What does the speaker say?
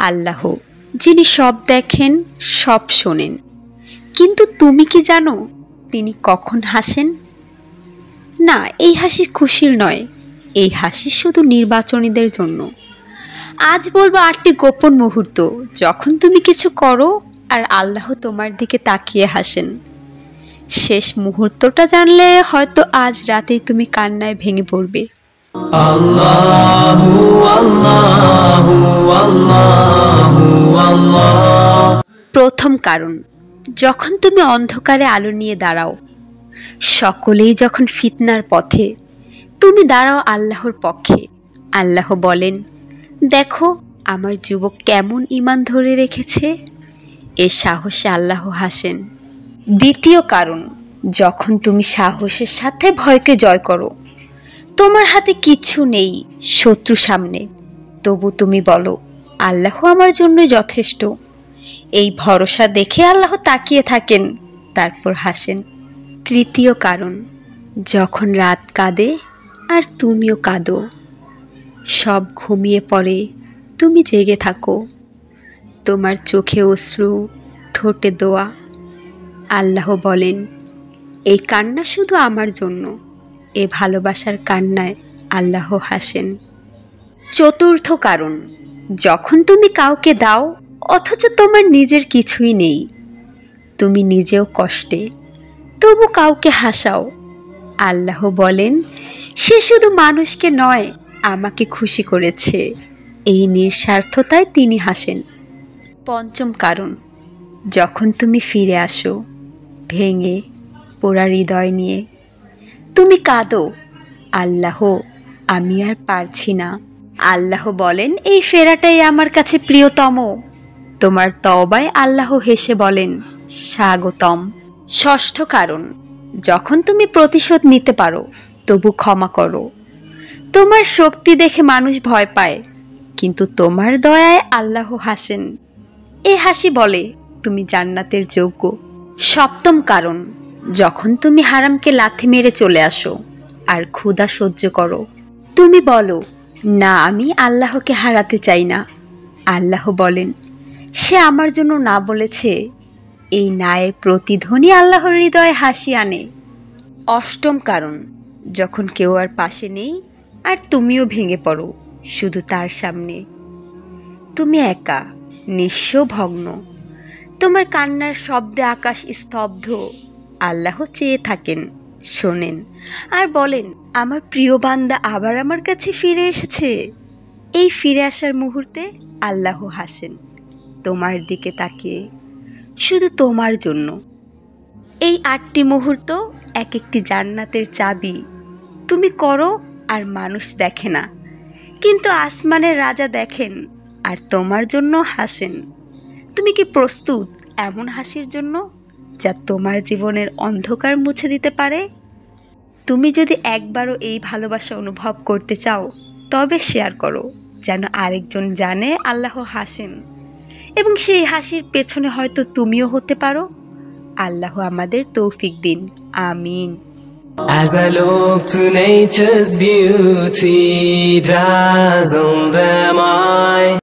আল্লাহ, যিনি সব দেখেন, সব শোনেন। কিন্তু তুমি কি জানো তিনি কখন হাসেন? না, এই হাসি খুশির নয়, এই হাসি শুধু নির্বাচনীদের জন্য। আজ বলবো 8টি গোপন মুহূর্ত যখন তুমি কিছু করো আর আল্লাহ তোমার দিকে তাকিয়ে হাসেন। শেষ মুহূর্তটা জানলে হয়তো আজ রাতেই তুমি কান্নায় ভেঙে পড়বে। আল্লাহু আল্লাহু আল্লাহু আল্লাহ। প্রথম কারণ, যখন তুমি অন্ধকারে আলো নিয়ে দাঁড়াও, সকলেই যখন ফিতনার পথে, তুমি দাঁড়াও আল্লাহর পক্ষে। আল্লাহ বলেন, দেখো আমার যুবক কেমন ঈমান ধরে রেখেছে। এ সাহসে আল্লাহ হাসেন। দ্বিতীয় কারণ, যখন তুমি সাহসের সাথে ভয়কে জয় করো, তোমার হাতে কিছু নেই শত্রু সামনে, তবু তুমি বলো আল্লাহ আমার জন্যই যথেষ্ট। এই ভরসা দেখে আল্লাহ তাকিয়ে থাকেন, তারপর হাসেন। তৃতীয় কারণ, যখন রাত কাঁদে আর তুমিও কাঁদো, সব ঘুমিয়ে পড়ে, তুমি জেগে থাকো, তোমার চোখে অশ্রু, ঠোঁটে দোয়া। আল্লাহ বলেন, এই কান্না শুধু আমার জন্য। এ ভালোবাসার কান্নায় আল্লাহ হাসেন। চতুর্থ কারণ, যখন তুমি কাউকে দাও অথচ তোমার নিজের কিছুই নেই, তুমি নিজেও কষ্টে, তবু কাউকে হাসাও। আল্লাহ বলেন, সে শুধু মানুষকে নয় আমাকে খুশি করেছে। এই নিঃস্বার্থতায় তিনি হাসেন। পঞ্চম কারণ, যখন তুমি ফিরে আসো ভেঙে পোড়া হৃদয় নিয়ে, তুমি কাঁদো, আল্লাহ আমি আর পারছি না। আল্লাহ বলেন, এই ফেরাটাই আমার কাছে প্রিয়তম। তোমার তওবায় আল্লাহ হেসে বলেন, স্বাগতম। ষষ্ঠ কারণ, যখন তুমি প্রতিশোধ নিতে পারো তবু ক্ষমা করো। তোমার শক্তি দেখে মানুষ ভয় পায়, কিন্তু তোমার দয়ায় আল্লাহ হাসেন। এই হাসি বলে তুমি জান্নাতের যোগ্য। সপ্তম কারণ, যখন তুমি হারামকে লাথি মেরে চলে আসো আর ক্ষুধা সহ্য করো, তুমি বলো না, আমি আল্লাহকে হারাতে চাই না। আল্লাহ বলেন, সে আমার জন্য না বলেছে। এই নায়ের প্রতিধ্বনি আল্লাহর হৃদয়ে হাসি আনে। অষ্টম কারণ, যখন কেউ আর পাশে নেই আর তুমিও ভেঙে পড়ো শুধু তার সামনে, তুমি একা, নিঃস্ব, ভগ্ন, তোমার কান্নার শব্দে আকাশ স্তব্ধ। আল্লাহ চেয়ে থাকেন, শোনেন আর বলেন, আমার প্রিয় বান্দা আবার আমার কাছে ফিরে এসেছে। এই ফিরে আসার মুহূর্তে আল্লাহ হাসেন তোমার দিকে তাকিয়ে, শুধু তোমার জন্য। এই 8টি মুহূর্ত এক একটি জান্নাতের চাবি। তুমি করো আর মানুষ দেখে না, কিন্তু আসমানের রাজা দেখেন আর তোমার জন্য হাসেন। তুমি কি প্রস্তুত এমন হাসির জন্য যা তোমার জীবনের অন্ধকার মুছে দিতে পারে? তুমি যদি একবারও এই ভালোবাসা অনুভব করতে চাও, তবে শেয়ার করো, যেন আরেকজন জানে আল্লাহ হাসেন, এবং সেই হাসির পেছনে হয়তো তুমিও হতে পারো। আল্লাহ আমাদের তৌফিক দিন, আমিন। As I look to nature's beauty, dazzled am I.